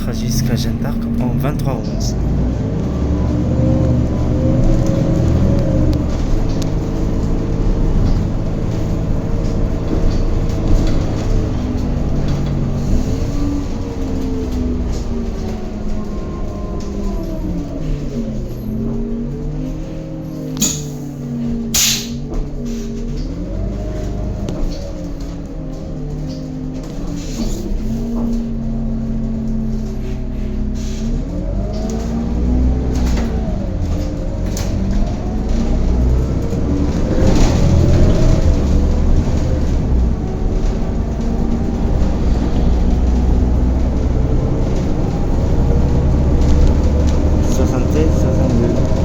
trajet jusqu'à Jeanne d'Arc en 23h11.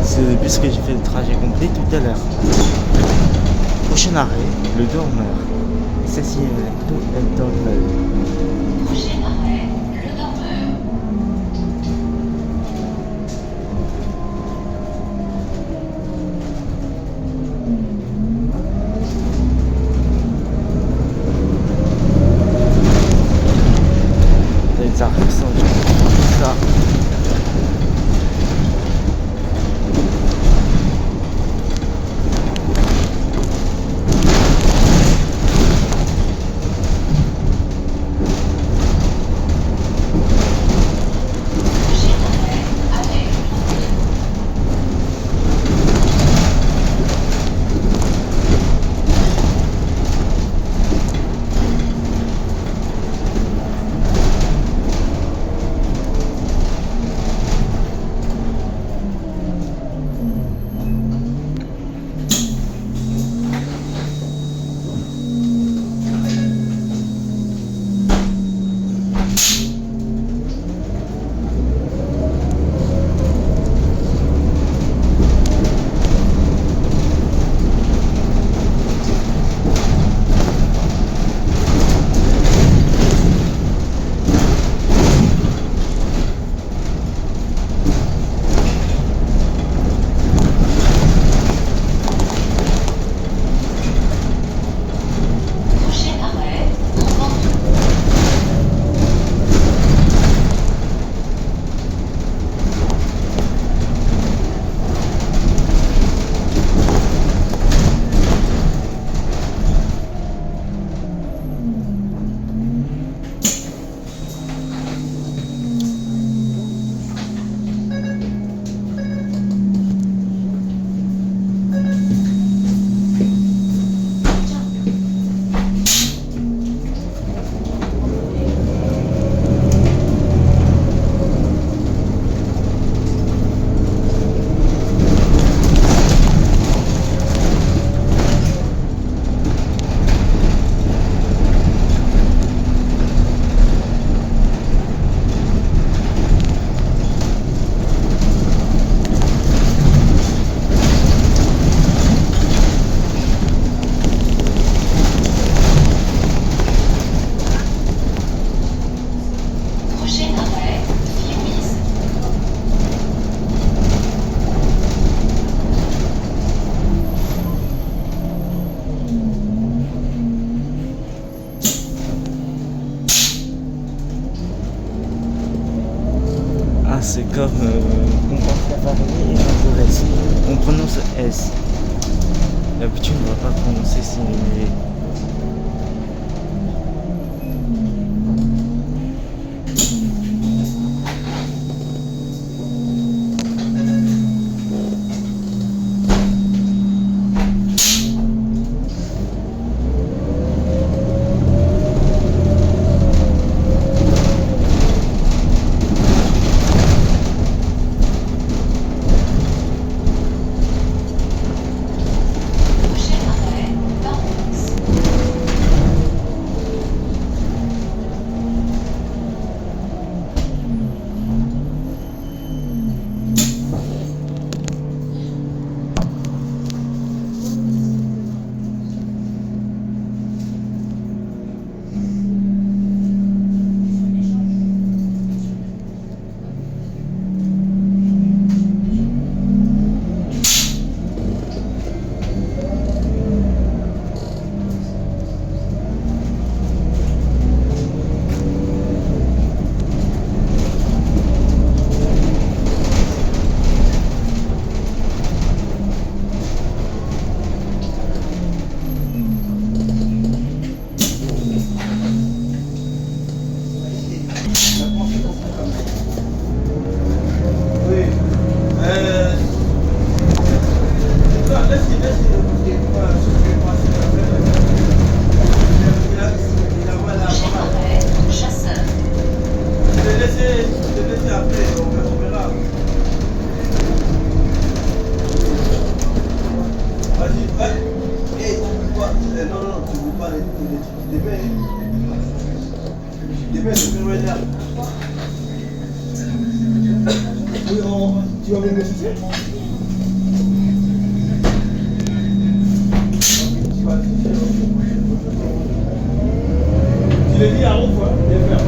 C'est le bus que j'ai fait le trajet complet tout à l'heure. Prochain arrêt, le dormeur. Ceci est le dormeur. Prochain arrêt, le dormeur. Les arrêts sont ça. C'est comme on pense à Paris et Jaurès. On prononce S. D'habitude on ne va pas prononcer si. Tu vas venir ici? Tu l'as dit à Ronf, hein? Bien faire.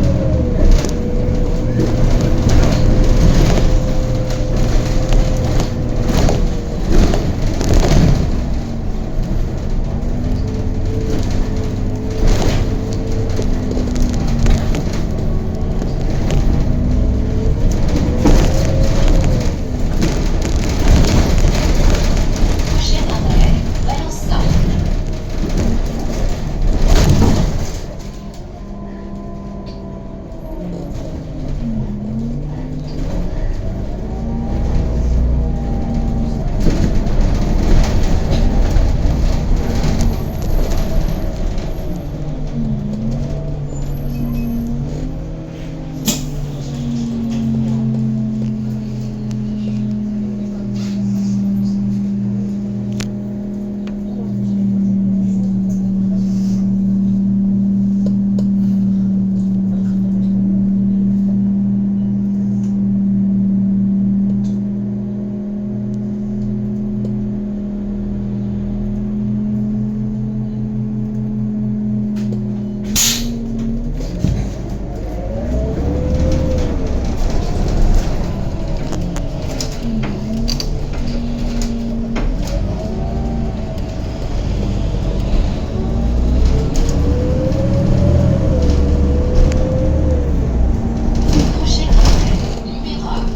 Prochain arrêt, Valençay. Prochain arrêt, Lumérac.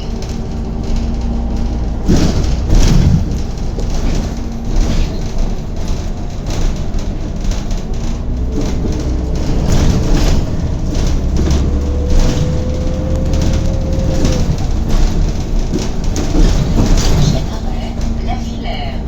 Prochain arrêt, La Villers.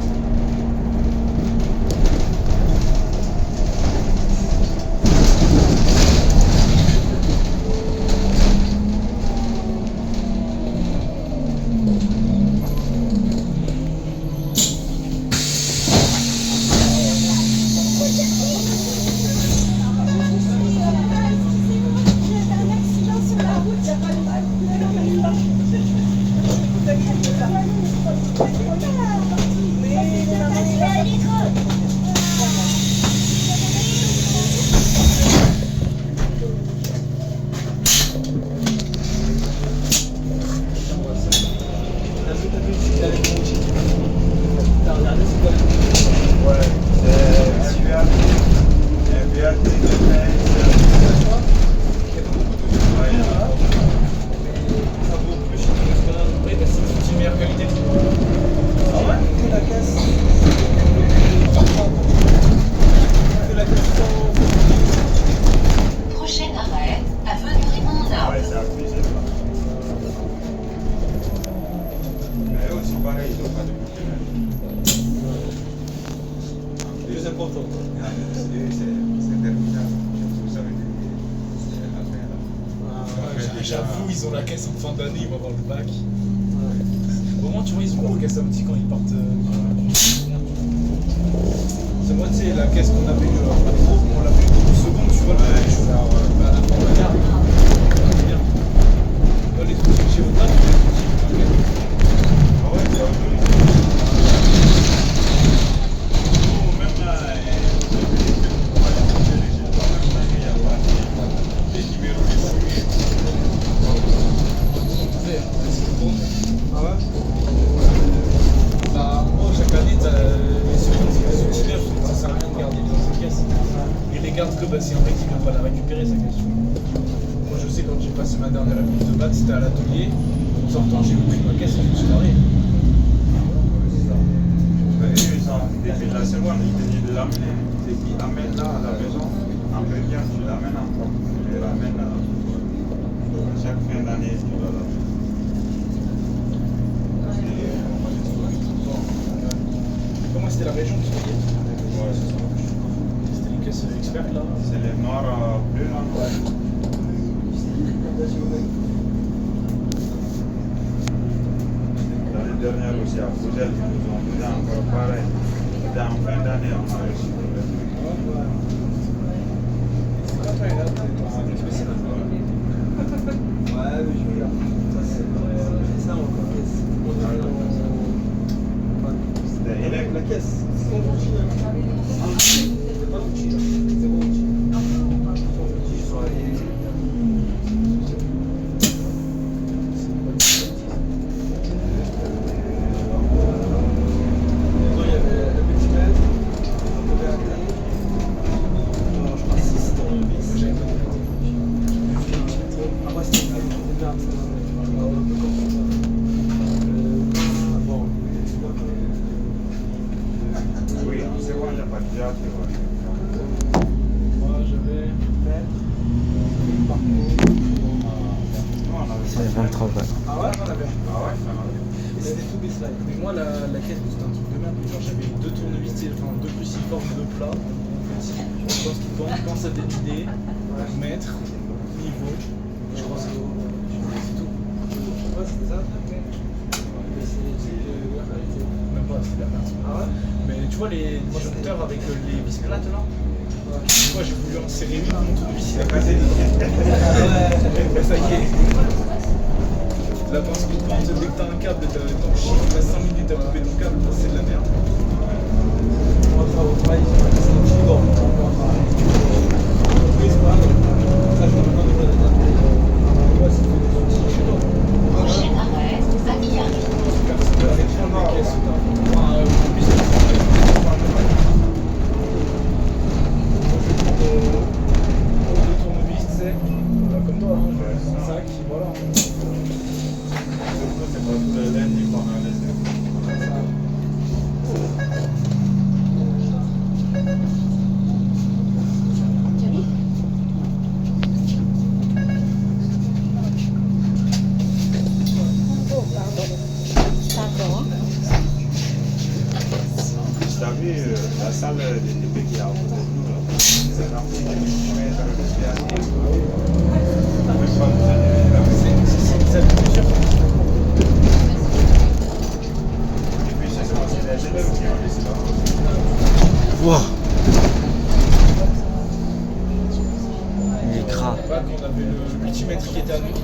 Prochain arrêt, avenue Raymond Nab. Ouais, c'est abusé là. Mais eux aussi pareil, ils n'ont pas de boucle. Plus important. C'est terminal. Vous savez, c'est la fin là. J'avoue, ils ont la caisse en fin d'année, ils vont avoir le bac. Au moins, tu vois, ils ont leur caisse un petit quand ils partent. C'est moi, tu sais, la caisse qu'on avait eu pas trop, on l'avait eu au seconde, tu vois, Ouais, je suis ça, à la fin de la gare. C'est bien. Là, les trucs chez vous, les trucs. Ah ouais, c'est abusé. Nous, même là, il y a pas des numéros de souris. Ah ouais? Bah, moi, chaque année, t'as les secondes, c'est les utilitaires, ça sert à rien de garder dans cette caisse. Ils les gardent que si un mec qui vient pas la récupérer, sa caisse. Moi, je sais, quand j'ai passé ma dernière épreuve de maths, c'était à l'atelier. En sortant, j'ai pris ma caisse et je me suis barré. Depuis la seconde, il te dit de l'amener. C'est qui amène là à la maison, en première, tu l'amènes encore. Tu les ramènes à chaque fin d'année, tu dois l'amener. Comment c'était la région qui se payait? Ouais, c'est ça. C'était les caisses expertes là. C'est les noirs bleus là. dernière aussi à Bruxelles, ils nous ont fait encore pareil. C'était en fin d'année, on a reçu le truc. Ouais, mais je regarde. C'est ça, on caisse. C'était élève. La caisse, c'est son outil. C'est pas l'outil, c'est mon outil. Son outil, je dois aller. Il y avait le petit maître, il y avait un thé. Je crois que c'est tournevis. J'avais pas de après, c'était bien. Bon, Oui, en seconde, il n'y a pas de théâtre. Moi, j'avais. Nous, on avait C'est 23 balles. Ah ouais, on avait. Ah ouais, ça va. c'était tout des slides. Mais moi, la caisse, c'était un truc de merde. Genre, j'avais 2 tournevis, enfin 2 cruciformes, 2 plats. Je pense qu'ils pensent à décider, mètre, niveau. Je crois que c'est tout. Ouais, c'était ça. Mais c'est Même pas, c'est de la merde. Ah ouais? Mais tu vois, les disjoncteurs avec les vis plates là, moi j'ai voulu en serrer une, mon tournevis il a cassé. Mais ça y est. La pince coup de pente, dès que t'as un câble, t'en chies, il reste 5 minutes à couper ton câble, c'est de la merde. Moi, au travail, c'est un petit bord. Oui, c'est pas grave. Ça, je me demande de faire des appels. Ouais, c'est des outils, je sais pas. Prochain arrêt, Zakiari. Avec les caisses, enfin, deux tournevis, tu sais, comme toi, hein, un sac, voilà. Surtout, c'est pas tous les lundis qu'on a laissé. T'as vu la salle de TP qui est à côté de nous là? C'est rempli de mètres de théâtre. Même pas besoin de venir là. C'est une salle de culture. Et puis c'est parce que les élèves qui ont laissé là. Wouah. Il est gras. Quand on avait le multimètre qui était à nous,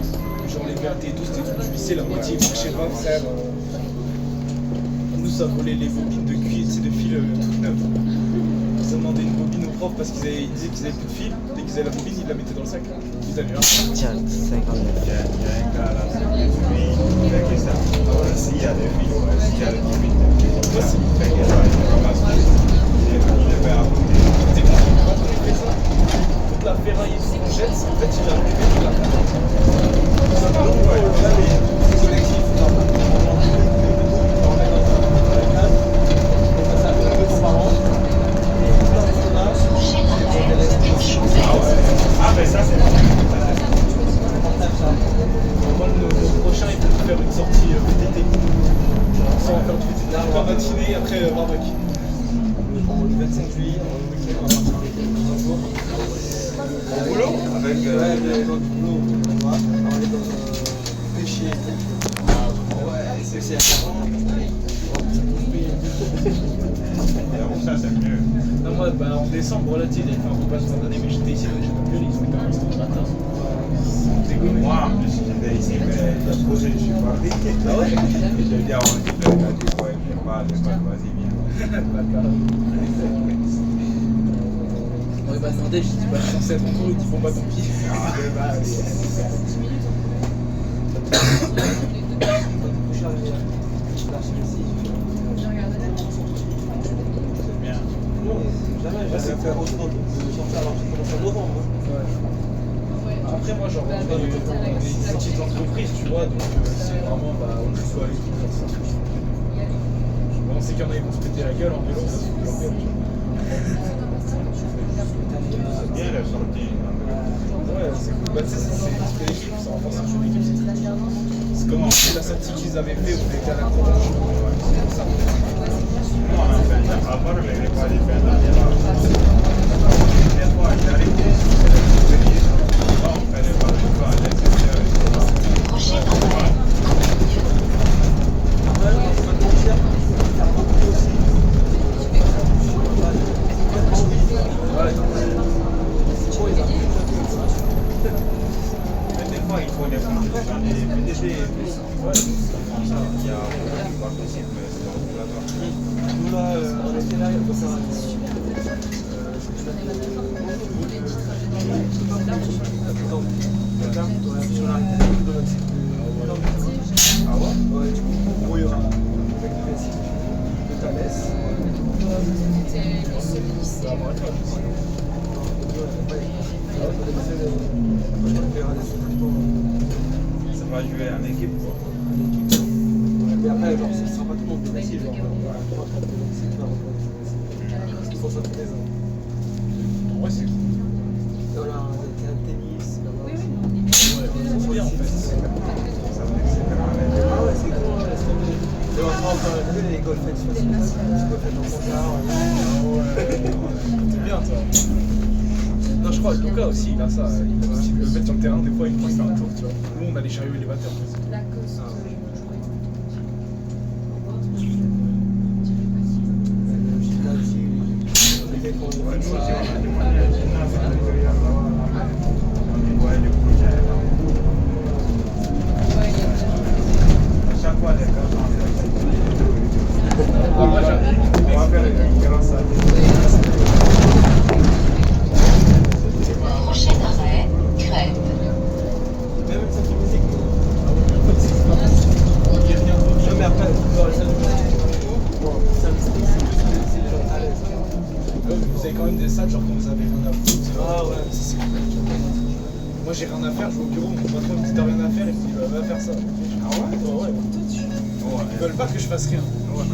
genre les VAT et tout, c'était tout vissé, la moitié il marchait pas, frère. Nous, ça volait les bobines de cuir, c'est de fil toutes neuves. Ils ont demandé une bobine au prof parce qu'ils disaient qu'ils avaient plus de fil. Dès qu'ils avaient la bobine, ils la mettaient dans le sac. Ils avaient un. Tiens, 59. Il y a un gars là, lui, il fait que ça. S'il y a des filles, s'il y a des limites, il fait que ça, il ramasse tout. Il est fait à côté. Tu sais, quand on fait ça, toute la ferraille et tout qu'on jette, en fait, il a récupéré toute la ferraille. Ça va, C'est collectif, là. On est dans un club, on passe un peu de temps par an. Et tout dans ce là, Prochain arrêt, station Ah verte. ouais. Ah ben ça c'est bon. on partage ça. Moi, le prochain, il peut faire une sortie VTT. Sans faire du VTT. La matinée, après barbecue. Le 25 juillet, on va partir avec quelques jours. Au boulot avec Ouais, mais dans du boulot, on va aller dans un péché. Ouais, c'est à 40. J'avoue, ça c'est mieux. Non, moi, en décembre, là, tu sais, il avait fait un repas de fin d'année, mais j'étais ici, mais j'étais pas ils étaient quand même restés le matin. Moi en plus j'étais ici mais la prochaine je suis parti. Ah ouais? Et je dis à mon type, il a dit ouais je pas, vas-y viens. On m'a demandé, je dis, bah, je suis censé être en cours, il dit, bon, bah, tant pis. C'est bien. Jamais, j'avais fait autrement de sortir alors que j'ai commencé en novembre. Après, moi, genre, on est des petites entreprises, tu vois, donc c'est vraiment, bah, on peut aller faire ça. Bon, on sait qu'il y en a qui vont se péter la gueule en vélo, ça, c'est leur gueule, tu vois. C'est bien la sortie. Ouais, c'est cool. Bah, tu sais, c'est l'équipe, ça renforce un jeu d'équipe. C'est comme la sortie qu'ils avaient fait où on était à la Croix-Rouge. C'est comme ça. Nous on a fait à part les repas des fins d'année là. Des fois j'arrive c'est le souvenir. On fait des barbecues à l'extérieur. Prochain arrêt, fois, il faut défendre. J'en ai PDG plus. Ouais, comme ça, il y a pas possible, mais c'est obligatoire. Nous là, on était là, il faut faire Ah ouais? Ouais, du coup, on brouillera avec le classique de Thalès. Ça va jouer en équipe, quoi. Mais après, genre, ce sera pas tout le monde facile. Genre, il faut ça tous les ans. Ouais, c'est cool. Là, on a un terrain de tennis. Là-bas. Ouais, c'est bien en fait. Ça veut dire que c'est grand. Ah ouais, c'est cool. Ouais, c'est bien. Et on va encore les golfettes sur les golfettes en concert. C'est bien ça. Non, je crois que Lucas aussi, il a ça. Il le met sur le terrain, des fois, il prend faire un tour, tu vois. Nous, on a les chariots élévateurs. Chaque fois, les gars, on va faire une grande salle. Prochain arrêt, Crète. Même ça fait musique. Non, mais après, dans la salle de musique, bon, ça c'est les gens à l'aise. Vous avez quand même des salles, genre quand vous avez rien à foutre. Ah ouais, c'est cool. Moi, j'ai rien à faire, je vais au bureau, mon patron me dit t'as rien à faire, et puis il va faire ça. Ah ouais? Ouais. Ils veulent pas que je fasse rien. Non,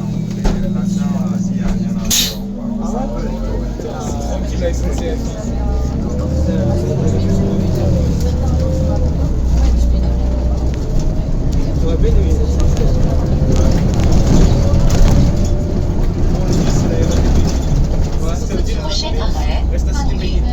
l'ancien, s'il y a rien à faire, on va. C'est tranquille la SNCF. j'aurais bien aimé ça. Prochain arrêt, Reste à Cité Béguine.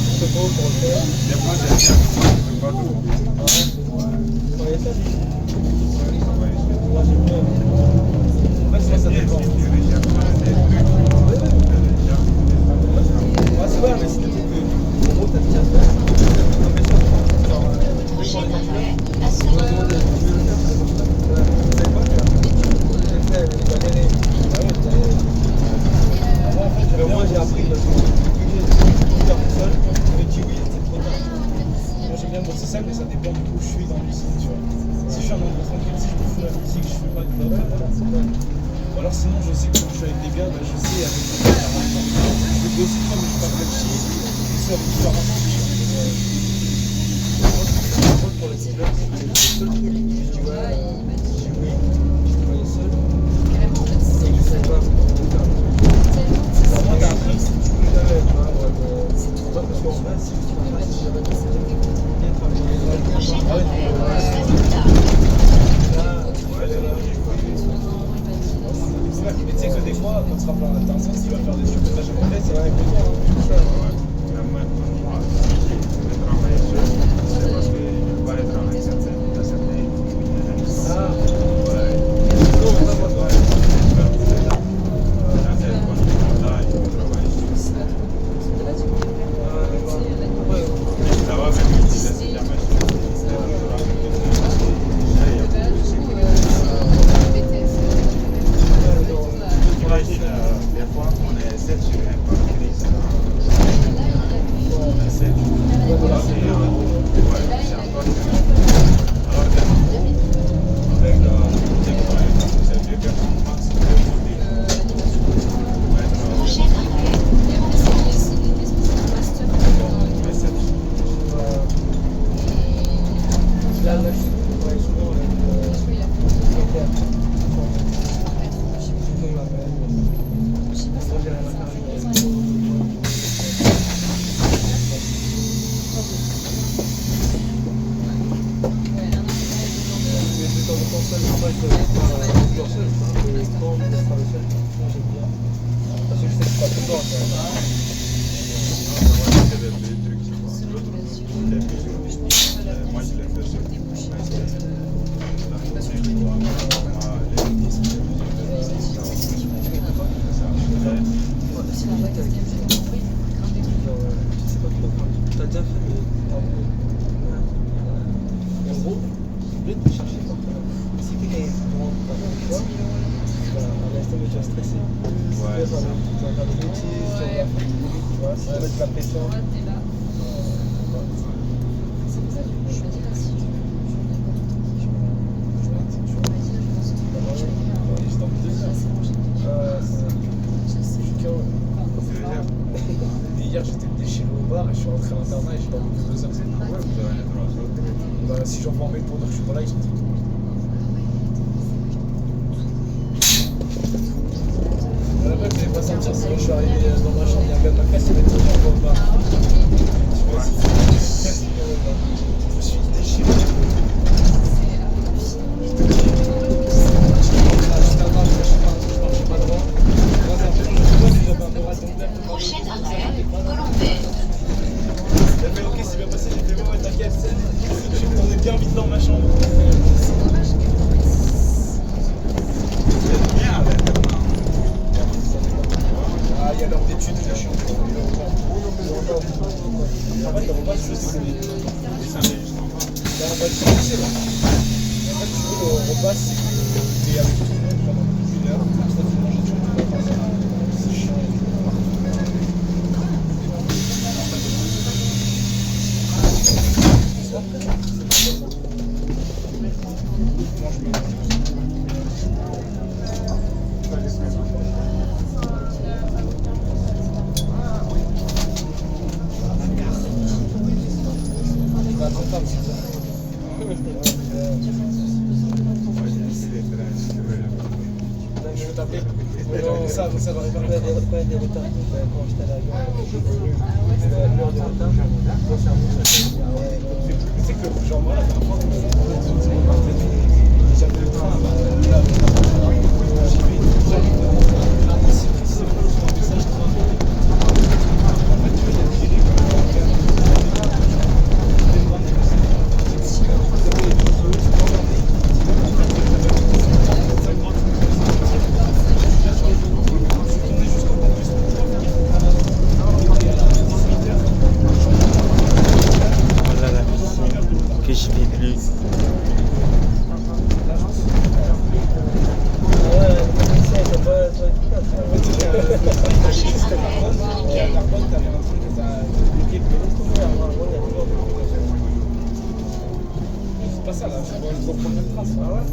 Des fois, c'est bien, c'est pas tout. Ça dépend. C'est vrai, mais c'était que en gros, t'as bien prochain arrêt, la seconde. Moi j'ai appris parce que j'ai faire tout seul, mais dit oui, c'était trop tard. Moi j'aime bien bosser seul, mais ça dépend du coup où je suis dans l'usine, tu vois. Si je suis en endroit tranquille, si je me fous la musique, je fais pas de blabla, c'est pas. Ou alors sinon je sais que quand je suis avec des gars, bah, je sais avec des gars, je vais bosser pas, mais je parle pas de chier, je sais avec qui je parle Pour les seul, c'est le seul truc. Je dis ouais, je dis oui, je travaille seul. Et je sais pas. Moi, t'as appris, tu peux jamais être là. Parce qu'en vrai, si tu vas pas, si jamais bien travailler. Prochain arrêt, résultat. Mais tu sais que des fois, quand tu seras plein d'attention, s'il va faire des trucs que t'as jamais fait, c'est avec toi. Moi, si je vais travailler seul, c'est parce que je ne veux pas être avec certaines personnes. Ah, Ouais. non, pas moi. Ça va même utiliser jamais. Imagine, des fois, on est 7 sur un parc. t'as déjà fait le. En gros, je vais te chercher quand si quelqu'un est grand, par exemple, tu vois, à l'instant où tu vas stresser. Ouais, Tu vas faire des bêtises, tu vas faire du bruit, tu vois, si tu mets de la pression. Hier j'étais déchiré au bar et je suis rentré à l'internat et j'ai dormi que 2 heures. Bah, si j'envoie un mail pour dire que je suis pas là, ils sont tout. À la base, je devais pas sortir, sinon je suis arrivé dans ma chambre, il y a un gars de ma classe qui m'a dit viens, on va au bar. Je me suis déchiré. Prochain arrêt, Colombais. Il a fait ok, c'est bien passé, j'ai fait ouais, t'inquiète, je suis retourné bien vite dans ma chambre. bien avec Ah, il y a l'heure d'études, là, je suis encore. En fait, on va se laisser. ça met juste en bas. Là, on va se laisser, là. En fait, tu veux, le repas, c'est que t'es avec tout le monde pendant 1 heure, comme ça, tu manges et tu vas pas faire ça. C'est chiant. Je vais t'appeler. Non, ça va arriver. Pas des retards. Quand j'étais à la gueule, l'heure de retard, mon cerveau, c'est que, genre, moi, la dernière fois, j'avais le train là, j'y vais, c'est un message train. En fait, tu vois, il y a des dérives. Voilà la piscine que je vais plus. C'est pas ça là, je dois prendre même trace. Ah ouais.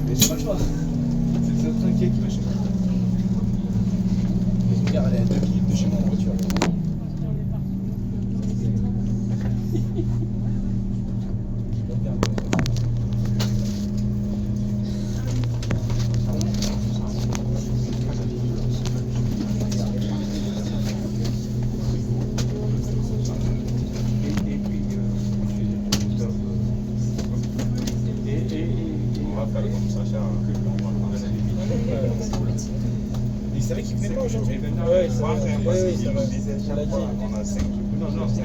Mais j'ai pas le choix. C'est le train qui m'a chez moi. Les gars, elle est à 2 km de chez moi en voiture. On va faire comme Sacha, on va prendre les limites. Il savait qu'il venait pas aujourd'hui. Ouais, ça va. Oui, ça va. disait On l'a dit. on a 5 jours. Non, 5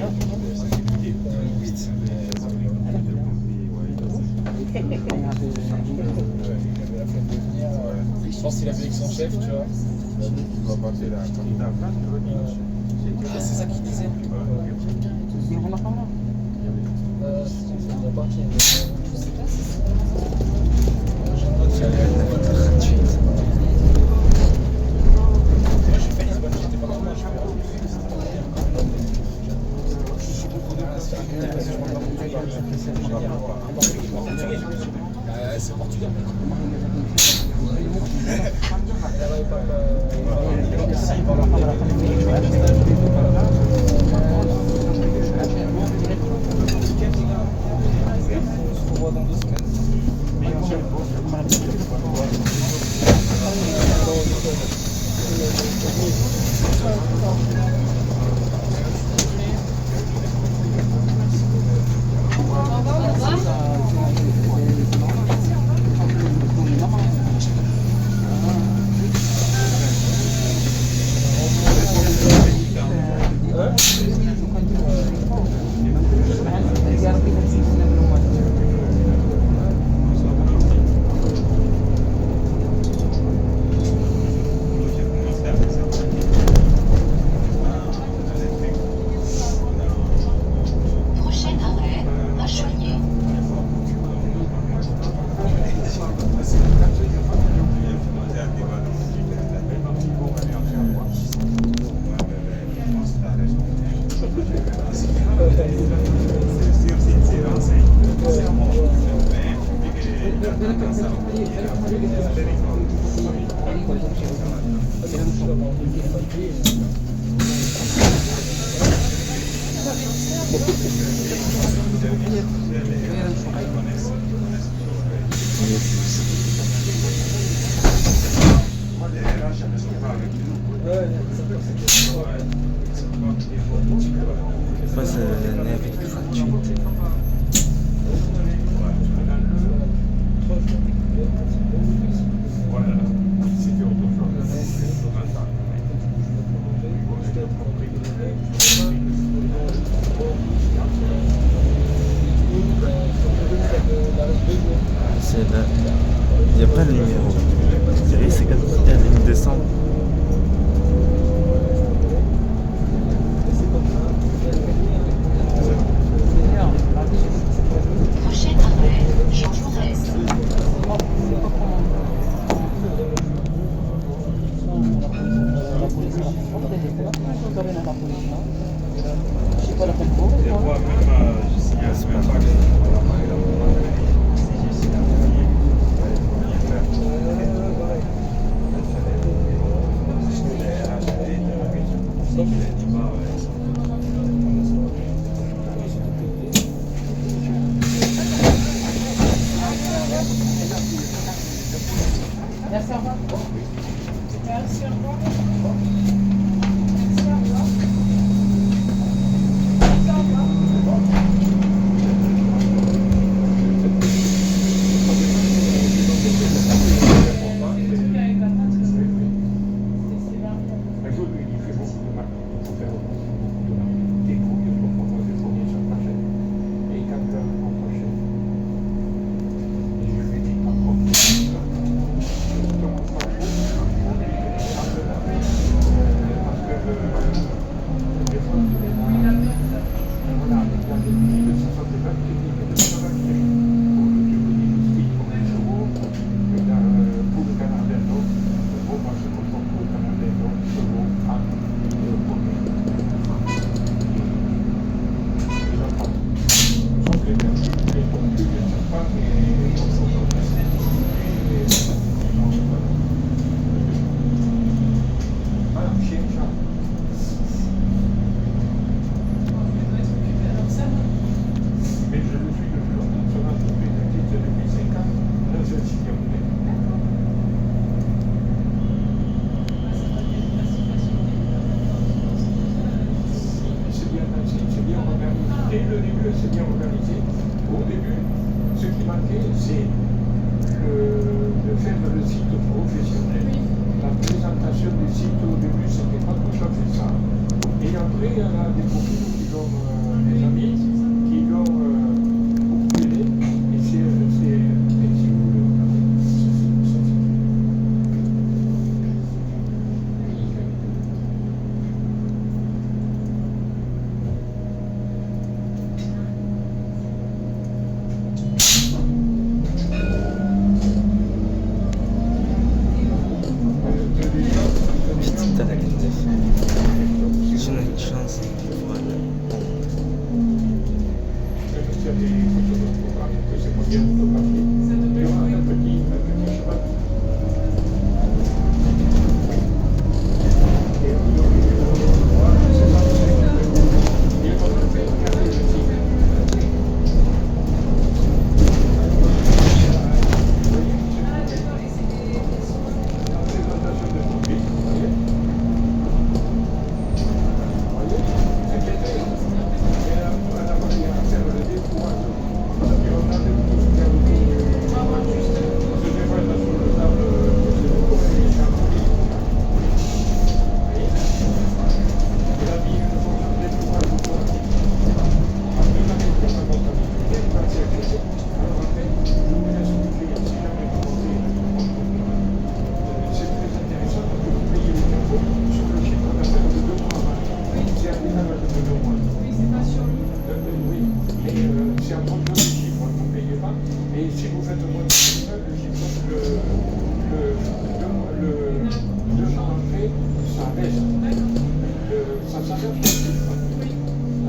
juillet. 8. Je pense qu'il avait avec son chef, tu vois. Il va passer la candidat. Ah, c'est ça qu'il disait. On a pas mal. C'est la partie. Moi j'ai fait Lisbonne, j'étais pas normal, je suis beaucoup de mal à se faire écouter parce que je parle pas portugais. C'est portugais. On se revoit dans 2 semaines. sûr, c'est renseigné. C'est bon. Mais, vu que la tendance à oublier la moi, les RH, elles ne sont pas avec nous. Moi, c'est l'année avec gratuite. Voilà. C'était autrefois. C'est là. Il n'y a pas le numéro. Je dirais que c'est comme si tu allais me descendre. Prochain arrêt, Jean Jaurès. Des fois, même, je signale sur un paquet. Si je suis là,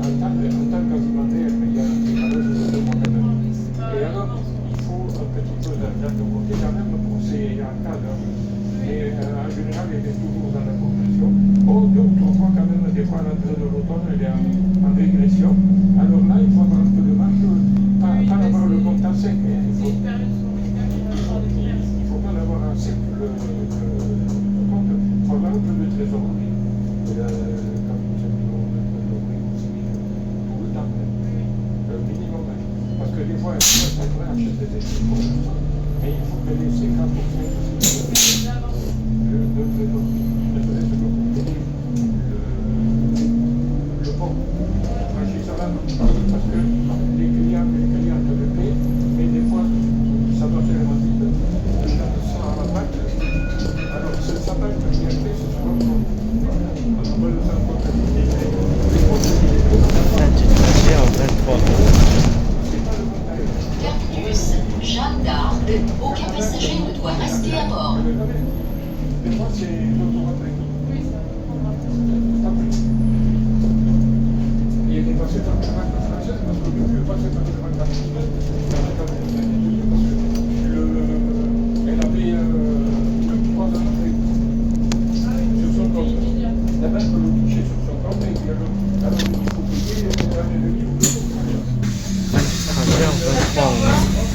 tant qu'alimentaire, il y a des malheureusement de moi-même. Et alors, il faut un petit peu d'argent de côté quand même pour ces cadres. Mais en général, il est toujours dans la progression. Oh, 2 ou 3 fois quand même, des fois à l'entrée de l'automne, il est en régression. Alors là, il faut avoir un peu de marge, pas avoir le compte à sec, mais il faut pas avoir à sec le compte, il faut avoir un peu de trésorerie. Comme nous avons de trésorerie aussi, tout le temps, le minimum. Parce que des fois, c'est vrai, acheter des équipements, mais il faut payer 50% de trésorerie. Le pont, franchissement, parce que les clients te le paient, mais des fois, ça doit tellement vite, sans la banque. Alors, sa banque qui a fait, c'est sur le pont. On appelle ça le comptabilité. 21 en 23. Terminus, Jeanne d'Arc. Aucun passager ne doit rester à bord. Des fois, c'est l'autoroute. Il est passé par les banques françaises parce qu'au début, il est passé par les banques françaises.